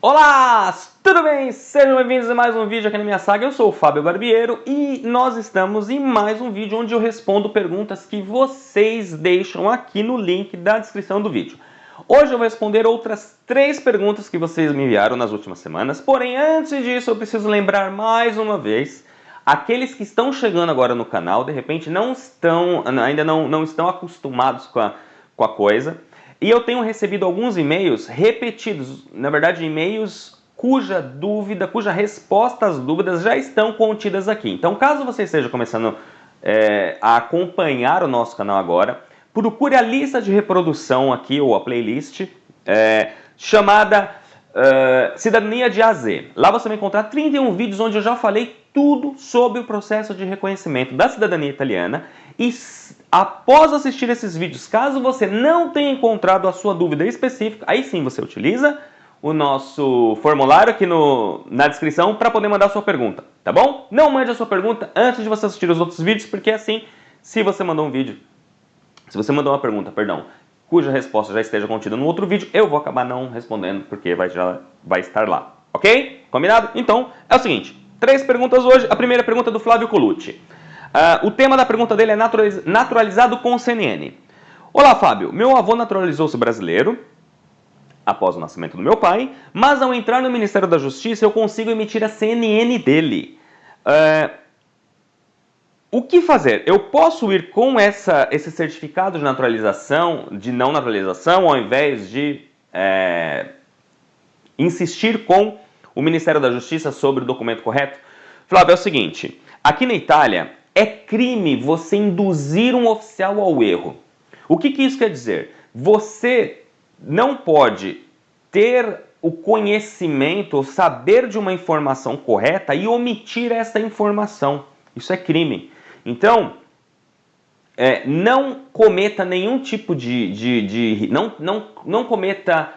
Olá, tudo bem? Sejam bem-vindos a mais um vídeo aqui na minha saga. Eu sou o Fábio Barbiero e nós estamos em mais um vídeo onde eu respondo perguntas que vocês deixam aqui no link da descrição do vídeo. Hoje eu vou responder outras 3 perguntas que vocês me enviaram nas últimas semanas, porém antes disso eu preciso lembrar mais uma vez, aqueles que estão chegando agora no canal, de repente ainda não estão acostumados com a coisa. E eu tenho recebido alguns e-mails repetidos, na verdade e-mails cuja resposta às dúvidas já estão contidas aqui. Então caso você esteja começando a acompanhar o nosso canal agora, procure a lista de reprodução aqui, ou a playlist, chamada Cidadania de A a Z. Lá você vai encontrar 31 vídeos onde eu já falei tudo sobre o processo de reconhecimento da cidadania italiana. E após assistir esses vídeos, caso você não tenha encontrado a sua dúvida específica, aí sim você utiliza o nosso formulário aqui na descrição para poder mandar a sua pergunta, tá bom? Não mande a sua pergunta antes de você assistir os outros vídeos, porque assim, se você mandou uma pergunta, cuja resposta já esteja contida no outro vídeo, eu vou acabar não respondendo, porque já vai estar lá, ok? Combinado? Então, é o seguinte, 3 perguntas hoje. A primeira pergunta é do Flávio Colucci. O tema da pergunta dele é naturalizado com CNN. Olá, Fábio. Meu avô naturalizou-se brasileiro após o nascimento do meu pai, mas ao entrar no Ministério da Justiça eu consigo emitir a CNN dele. O que fazer? Eu posso ir com esse certificado de naturalização, de não naturalização, ao invés de insistir com o Ministério da Justiça sobre o documento correto? Flávio, é o seguinte, aqui na Itália é crime você induzir um oficial ao erro. O que isso quer dizer? Você não pode ter o conhecimento ou saber de uma informação correta e omitir essa informação. Isso é crime. Então, não cometa nenhum tipo não cometa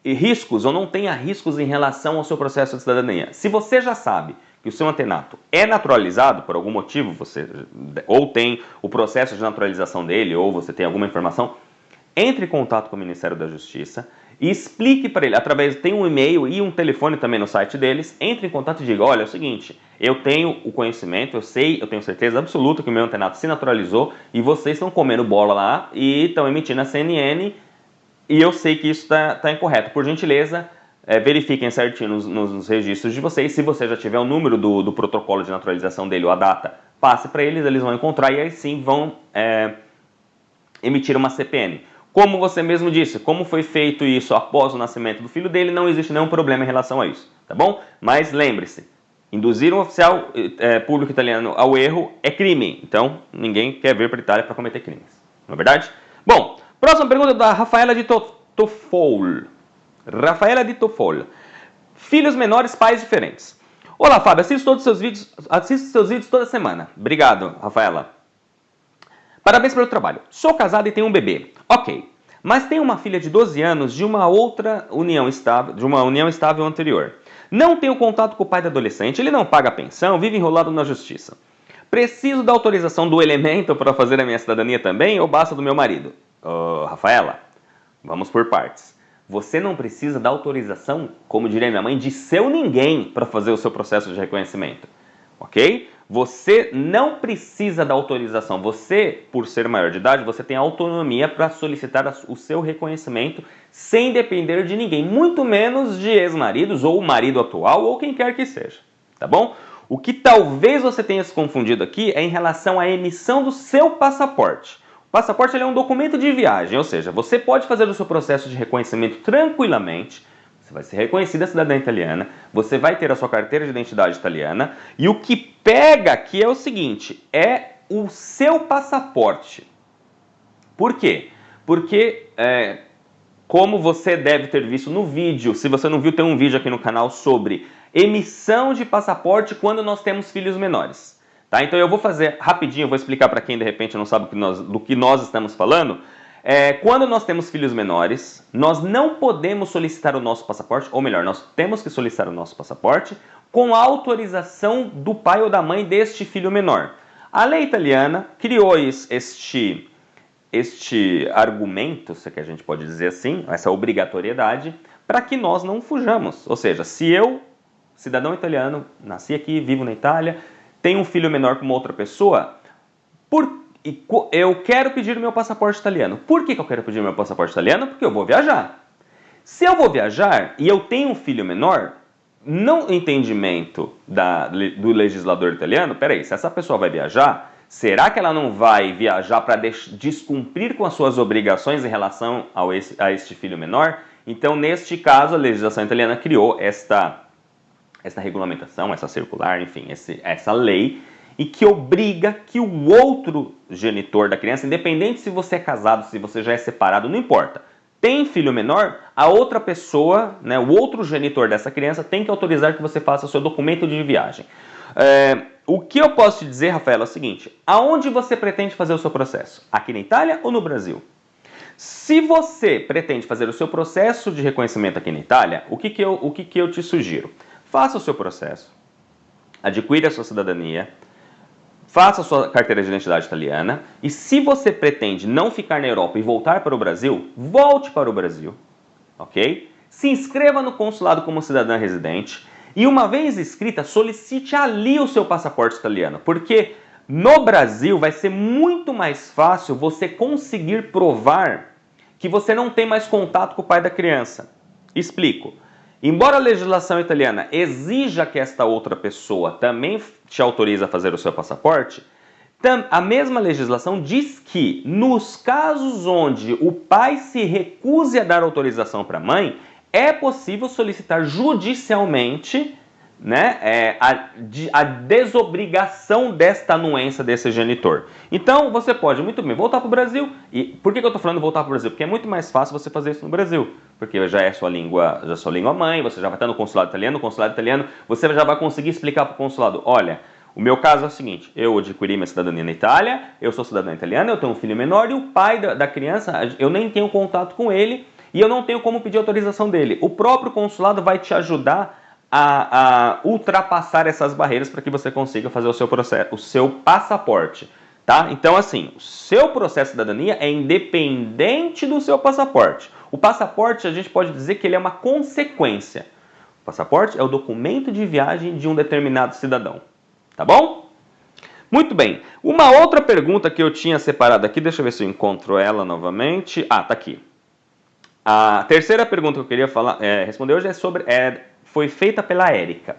riscos ou não tenha riscos em relação ao seu processo de cidadania. Se você já sabe que o seu antenato é naturalizado por algum motivo, você ou tem o processo de naturalização dele, ou você tem alguma informação, entre em contato com o Ministério da Justiça e explique para ele, tem um e-mail e um telefone também no site deles, entre em contato e diga, olha, é o seguinte, eu tenho o conhecimento, eu tenho certeza absoluta que o meu antenato se naturalizou e vocês estão comendo bola lá e estão emitindo a CNN e eu sei que isso está incorreto. Por gentileza, verifiquem certinho nos registros de vocês. Se você já tiver o número do protocolo de naturalização dele ou a data, passe para eles, eles vão encontrar e aí sim vão emitir uma CPN. Como você mesmo disse, como foi feito isso após o nascimento do filho dele, não existe nenhum problema em relação a isso, tá bom? Mas lembre-se, induzir um oficial público italiano ao erro é crime, então ninguém quer vir para a Itália para cometer crimes, não é verdade? Bom, próxima pergunta da Rafaela de Tofol. Rafaela de Tofol. Filhos menores, pais diferentes. Olá, Fábio, assisto seus vídeos toda semana. Obrigado, Rafaela. Parabéns pelo trabalho. Sou casado e tenho um bebê. Ok. Mas tenho uma filha de 12 anos de uma união estável anterior. Não tenho contato com o pai da adolescente, ele não paga pensão, vive enrolado na justiça. Preciso da autorização do elemento para fazer a minha cidadania também ou basta do meu marido? Rafaela, vamos por partes. Você não precisa da autorização, como diria minha mãe, de seu ninguém para fazer o seu processo de reconhecimento, ok? Você não precisa da autorização. Você, por ser maior de idade, você tem autonomia para solicitar o seu reconhecimento sem depender de ninguém, muito menos de ex-maridos ou marido atual ou quem quer que seja, tá bom? O que talvez você tenha se confundido aqui é em relação à emissão do seu passaporte. O passaporte ele é um documento de viagem, ou seja, você pode fazer o seu processo de reconhecimento tranquilamente, você vai ser reconhecida cidadã italiana, você vai ter a sua carteira de identidade italiana, e o que pega aqui é o seguinte, é o seu passaporte. Por quê? Porque, como você deve ter visto no vídeo, se você não viu, tem um vídeo aqui no canal sobre emissão de passaporte quando nós temos filhos menores. Tá? Então eu vou fazer rapidinho, vou explicar para quem de repente não sabe do que nós estamos falando. Quando nós temos filhos menores, nós não podemos solicitar o nosso passaporte, ou melhor, nós temos que solicitar o nosso passaporte com a autorização do pai ou da mãe deste filho menor. A lei italiana criou este argumento, se é que a gente pode dizer assim, essa obrigatoriedade, para que nós não fujamos. Ou seja, se eu, cidadão italiano, nasci aqui, vivo na Itália, tenho um filho menor com uma outra pessoa, eu quero pedir o meu passaporte italiano. Por que eu quero pedir o meu passaporte italiano? Porque eu vou viajar. Se eu vou viajar e eu tenho um filho menor, no entendimento do legislador italiano, peraí, se essa pessoa vai viajar, será que ela não vai viajar para descumprir com as suas obrigações em relação a este filho menor? Então, neste caso, a legislação italiana criou esta regulamentação, essa circular, enfim, essa lei, e que obriga que o outro genitor da criança, independente se você é casado, se você já é separado, não importa, tem filho menor, a outra pessoa, né, o outro genitor dessa criança tem que autorizar que você faça o seu documento de viagem. O que eu posso te dizer, Rafael, é o seguinte: aonde você pretende fazer o seu processo? Aqui na Itália ou no Brasil? Se você pretende fazer o seu processo de reconhecimento aqui na Itália, o que eu te sugiro? Faça o seu processo, adquira a sua cidadania, faça a sua carteira de identidade italiana, e se você pretende não ficar na Europa e voltar para o Brasil, volte para o Brasil, ok? Se inscreva no consulado como cidadã residente e, uma vez inscrita, solicite ali o seu passaporte italiano, porque no Brasil vai ser muito mais fácil você conseguir provar que você não tem mais contato com o pai da criança. Explico. Embora a legislação italiana exija que esta outra pessoa também te autorize a fazer o seu passaporte, a mesma legislação diz que nos casos onde o pai se recuse a dar autorização para a mãe, é possível solicitar judicialmente, né, a desobrigação desta anuência desse genitor. Então, você pode muito bem voltar para o Brasil. E por que eu estou falando voltar para o Brasil? Porque é muito mais fácil você fazer isso no Brasil. Porque já é sua língua mãe, você já vai estar no consulado italiano, você já vai conseguir explicar para o consulado: olha, o meu caso é o seguinte, eu adquiri minha cidadania na Itália, eu sou cidadão italiano, eu tenho um filho menor e o pai da criança, eu nem tenho contato com ele e eu não tenho como pedir autorização dele. O próprio consulado vai te ajudar a ultrapassar essas barreiras para que você consiga fazer o seu processo, o seu passaporte, tá? Então, assim, o seu processo de cidadania é independente do seu passaporte. O passaporte, a gente pode dizer que ele é uma consequência. O passaporte é o documento de viagem de um determinado cidadão, tá bom? Muito bem. Uma outra pergunta que eu tinha separado aqui, deixa eu ver se eu encontro ela novamente. Ah, tá aqui. A terceira pergunta que eu queria responder hoje foi feita pela Érica.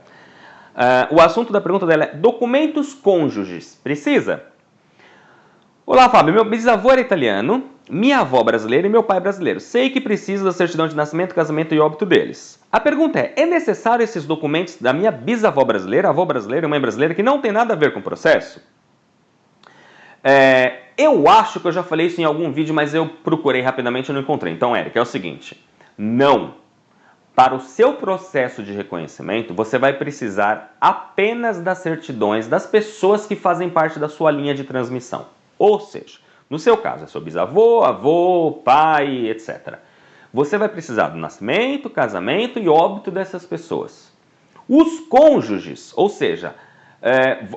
O assunto da pergunta dela é: documentos cônjuges, precisa? Olá, Fábio. Meu bisavô era italiano, minha avó brasileira e meu pai brasileiro. Sei que precisa da certidão de nascimento, casamento e óbito deles. A pergunta é necessário esses documentos da minha bisavó brasileira, avó brasileira e mãe brasileira, que não tem nada a ver com o processo? Eu acho que eu já falei isso em algum vídeo, mas eu procurei rapidamente e não encontrei. Então, Érica, é o seguinte: não. Para o seu processo de reconhecimento, você vai precisar apenas das certidões das pessoas que fazem parte da sua linha de transmissão. Ou seja, no seu caso, é seu bisavô, avô, pai, etc. Você vai precisar do nascimento, casamento e óbito dessas pessoas. Os cônjuges, ou seja,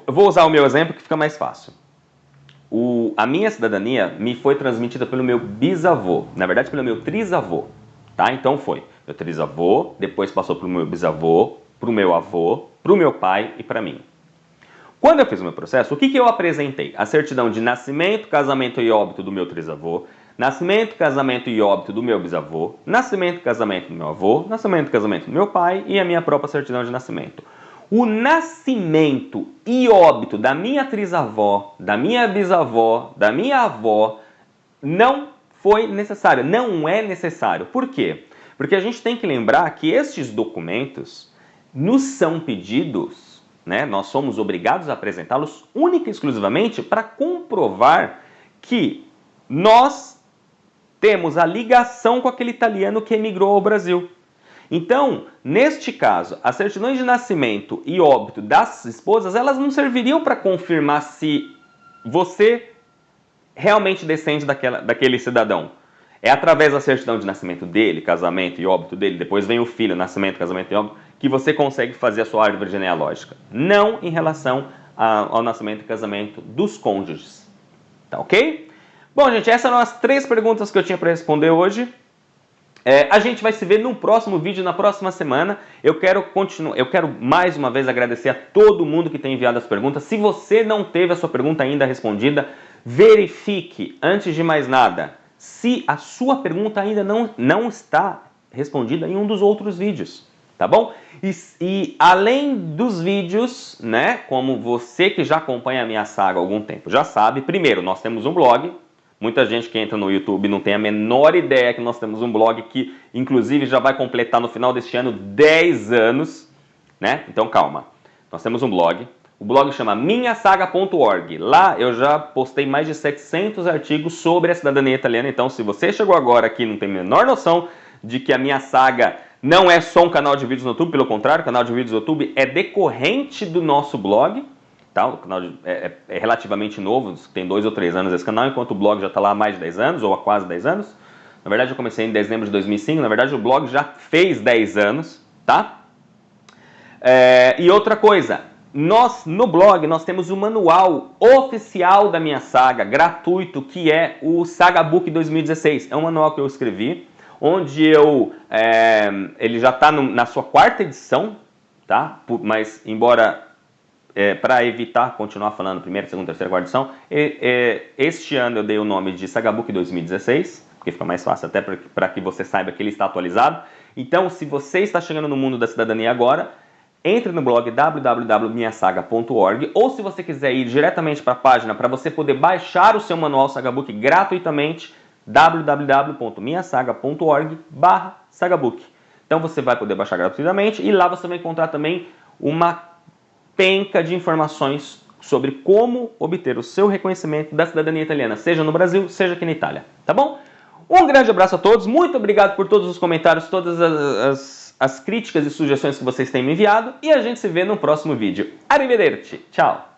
vou usar o meu exemplo que fica mais fácil. A minha cidadania me foi transmitida pelo meu bisavô, na verdade pelo meu trisavô, tá? Então foi meu trisavô, depois passou para o meu bisavô, para o meu avô, para o meu pai e para mim. Quando eu fiz o meu processo, o que eu apresentei? A certidão de nascimento, casamento e óbito do meu trisavô, nascimento, casamento e óbito do meu bisavô, nascimento, casamento do meu avô, nascimento, casamento do meu pai e a minha própria certidão de nascimento. O nascimento e óbito da minha trisavó, da minha bisavó, da minha avó, não foi necessário, não é necessário. Por quê? Porque a gente tem que lembrar que estes documentos nos são pedidos, né? Nós somos obrigados a apresentá-los única e exclusivamente para comprovar que nós temos a ligação com aquele italiano que emigrou ao Brasil. Então, neste caso, as certidões de nascimento e óbito das esposas, elas não serviriam para confirmar se você realmente descende daquele cidadão. É através da certidão de nascimento dele, casamento e óbito dele, depois vem o filho, nascimento, casamento e óbito, que você consegue fazer a sua árvore genealógica. Não em relação ao nascimento e casamento dos cônjuges. Tá ok? Bom, gente, essas eram as 3 perguntas que eu tinha para responder hoje. A gente vai se ver no próximo vídeo, na próxima semana. Eu quero mais uma vez agradecer a todo mundo que tem enviado as perguntas. Se você não teve a sua pergunta ainda respondida, verifique, antes de mais nada, se a sua pergunta ainda não está respondida em um dos outros vídeos, tá bom? E além dos vídeos, né, como você que já acompanha a minha saga há algum tempo já sabe, primeiro, nós temos um blog. Muita gente que entra no YouTube não tem a menor ideia que nós temos um blog que, inclusive, já vai completar no final deste ano 10 anos, né? Então, calma. Nós temos um blog. O blog chama minhasaga.org. Lá eu já postei mais de 700 artigos sobre a cidadania italiana. Então, se você chegou agora aqui e não tem a menor noção de que a Minha Saga não é só um canal de vídeos no YouTube, pelo contrário, o canal de vídeos no YouTube é decorrente do nosso blog. Tá? O canal é relativamente novo, tem 2 ou 3 anos esse canal, enquanto o blog já está lá há mais de 10 anos, ou há quase 10 anos. Na verdade, eu comecei em dezembro de 2005, na verdade o blog já fez 10 anos, tá? E outra coisa, no blog nós temos o manual oficial da Minha Saga, gratuito, que é o Saga Book 2016. É um manual que eu escrevi, onde ele já está na sua 4ª edição, tá? Mas embora... para evitar continuar falando primeira, segunda, terceira, quarta edição, este ano eu dei o nome de Saga Book 2016, porque fica mais fácil até para que você saiba que ele está atualizado. Então, se você está chegando no mundo da cidadania agora, entre no blog www.minhasaga.org, ou se você quiser ir diretamente para a página para você poder baixar o seu manual Saga Book gratuitamente, www.minhasaga.org/sagabook. Então você vai poder baixar gratuitamente e lá você vai encontrar também uma penca de informações sobre como obter o seu reconhecimento da cidadania italiana, seja no Brasil, seja aqui na Itália, tá bom? Um grande abraço a todos, muito obrigado por todos os comentários, todas as críticas e sugestões que vocês têm me enviado, e a gente se vê no próximo vídeo. Arrivederci, tchau!